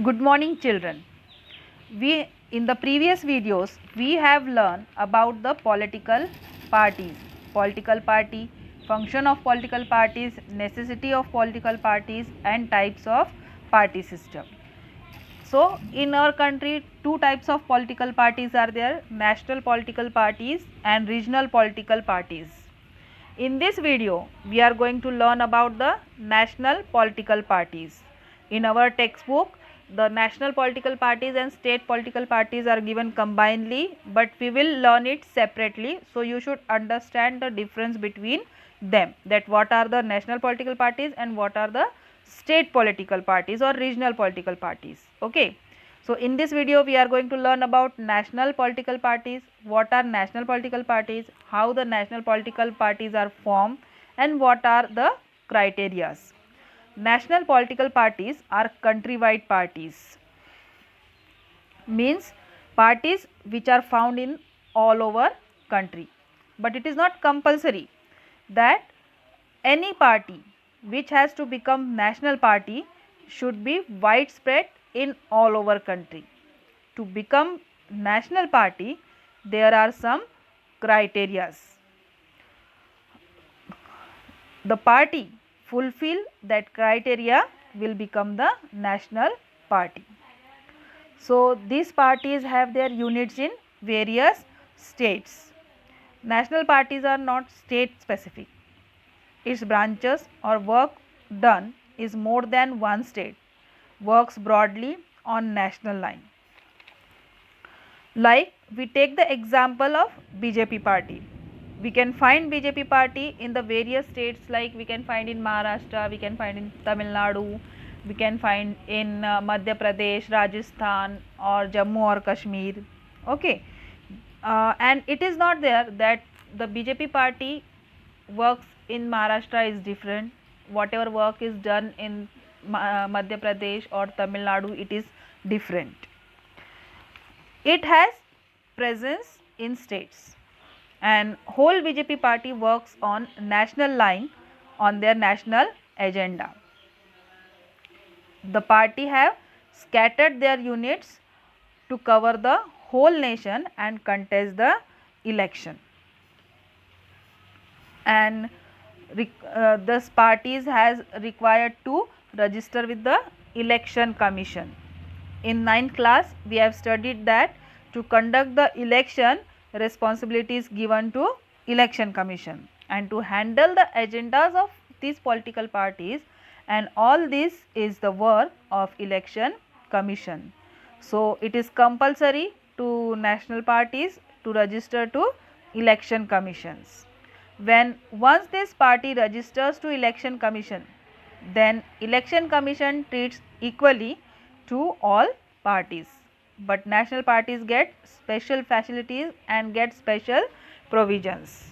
Good morning children. We in the previous videos we have learned about the political parties, political party, function of political parties, necessity of political parties and types of party system. So in our country two types of political parties are there, national political parties and regional political parties. In this video, we are going to learn about the national political parties. In our textbook, the national political parties and state political parties are given combinedly, but we will learn it separately. So you should understand the difference between them, that what are the national political parties and what are the state political parties or regional political parties. Okay. So in this video we are going to learn about national political parties, what are national political parties, how the national political parties are formed and what are the criterias. National political parties are countrywide parties, means parties which are found in all over country, but it is not compulsory that any party which has to become national party should be widespread in all over country. To become national party, there are some criterias. The party fulfill that criteria will become the national party. So these parties have their units in various states. National parties are not state specific. Its branches or work done is more than one state, works broadly on national line. Like we take the example of BJP party. We can find BJP party in the various states, like we can find in Maharashtra, we can find in Tamil Nadu, we can find in Madhya Pradesh, Rajasthan or Jammu or Kashmir. Okay. And it is not there that the BJP party works in Maharashtra is different, whatever work is done in Madhya Pradesh or Tamil Nadu, it is different. It has presence in states, and whole BJP party works on national line on their national agenda. The party have scattered their units to cover the whole nation and contest the election. And this parties has required to register with the election commission. In 9th class we have studied that to conduct the election, responsibility is given to election commission, and to handle the agendas of these political parties, and all this is the work of election commission. So it is compulsory to national parties to register to election commissions. When once this party registers to election commission, then election commission treats equally to all parties, but national parties get special facilities and get special provisions.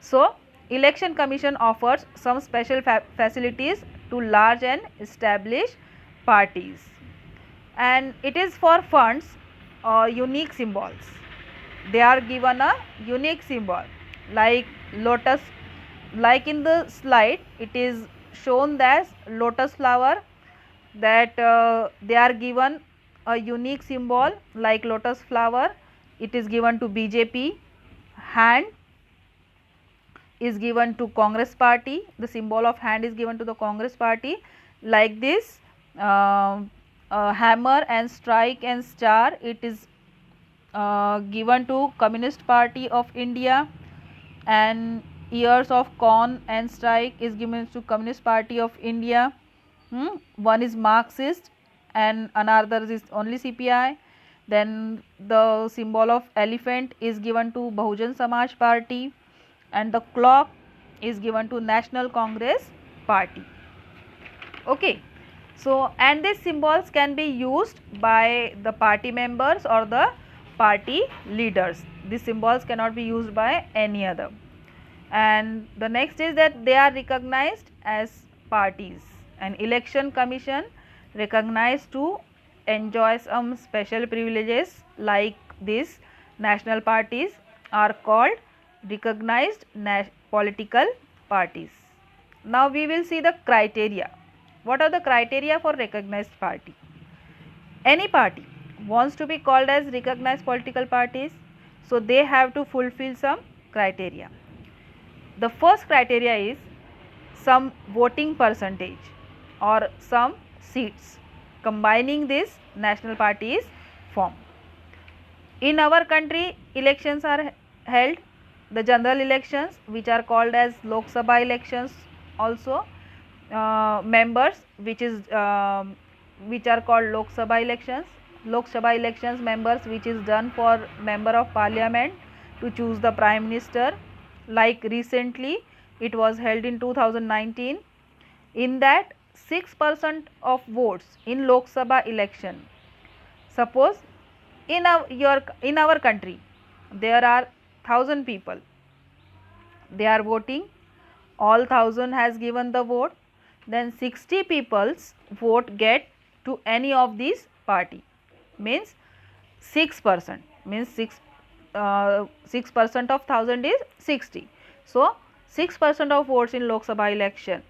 So election commission offers some special facilities to large and established parties, and it is for funds or unique symbols. They are given a unique symbol like lotus, like in the slide it is shown as lotus flower, that they are given a unique symbol like lotus flower. It is given to BJP. Hand is given to Congress party. The symbol of hand is given to the Congress party. Like this, hammer and strike and star, it is given to Communist Party of India, and ears of corn and strike is given to Communist Party of India. One is Marxist and another is only CPI. Then the symbol of elephant is given to Bahujan Samaj Party, and the clock is given to National Congress Party. Okay. So and these symbols can be used by the party members or the party leaders. These symbols cannot be used by any other. And the next is that they are recognized as parties, and election commission recognized to enjoy some special privileges like this. National parties are called recognized political parties. Now we will see the criteria. What are the criteria for recognized party? any party wants to be called as recognized political parties, so they have to fulfill some criteria. The first criteria is some voting percentage or some seats. Combining this, national party is formed. In our country, elections are held, the general elections which are called as Lok Sabha elections, also members which are called Lok Sabha elections. Lok Sabha elections members which is done for member of parliament to choose the prime minister. Like recently it was held in 2019. In that 6% of votes in Lok Sabha election. Suppose in our country there are 1000 people, they are voting, all 1000 has given the vote, then 60 people's vote get to any of these party, means 6%, means 6% of 1000 is 60. So 6% of votes in Lok Sabha election.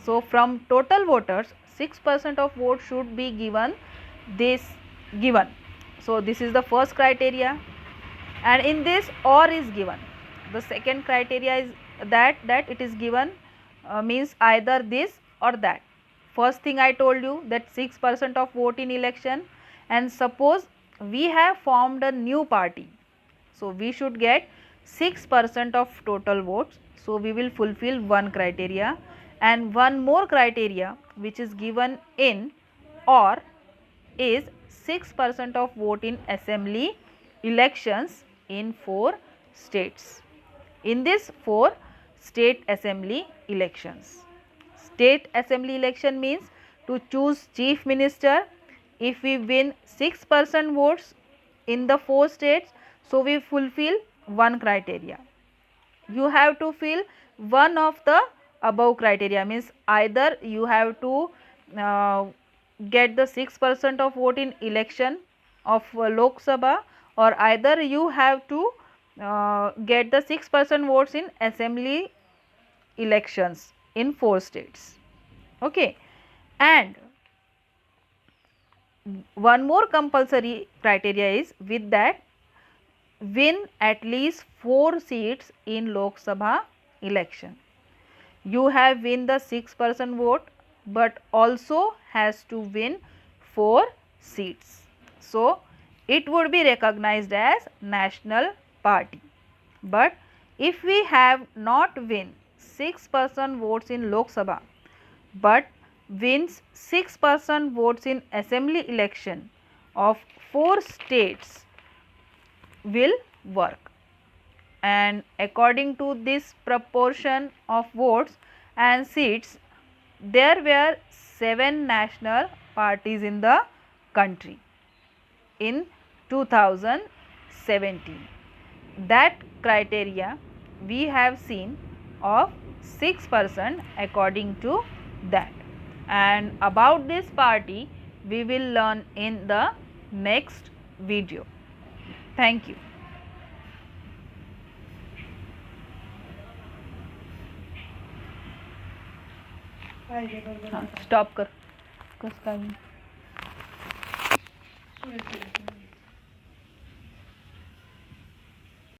So from total voters 6% of votes should be given given. So this is the first criteria, and in this or is given. The second criteria is that it is given, means either this or that. First thing I told you that 6% of vote in election, and suppose we have formed a new party, so we should get 6% of total votes. So we will fulfill one criteria, and one more criteria which is given in or is 6% of vote in assembly elections in 4 states. In this 4 state assembly elections. State assembly election means to choose chief minister. If we win 6% votes in the 4 states, so we fulfill one criteria. You have to fill one of the above criteria, means either you have to get the 6% of vote in election of Lok Sabha, or either you have to get the 6% votes in assembly elections in 4 states. Okay, and one more compulsory criteria is with that win at least 4 seats in Lok Sabha election. You have win the 6% vote, but also has to win 4 seats. So it would be recognized as national party. But if we have not win 6% votes in Lok Sabha, but wins 6% votes in assembly election of 4 states, will work. And according to this proportion of votes and seats, there were 7 national parties in the country in 2017. That criteria we have seen of 6% according to that. And about this party we will learn in the next video. Thank you. हाँ, stop कर, कसं काय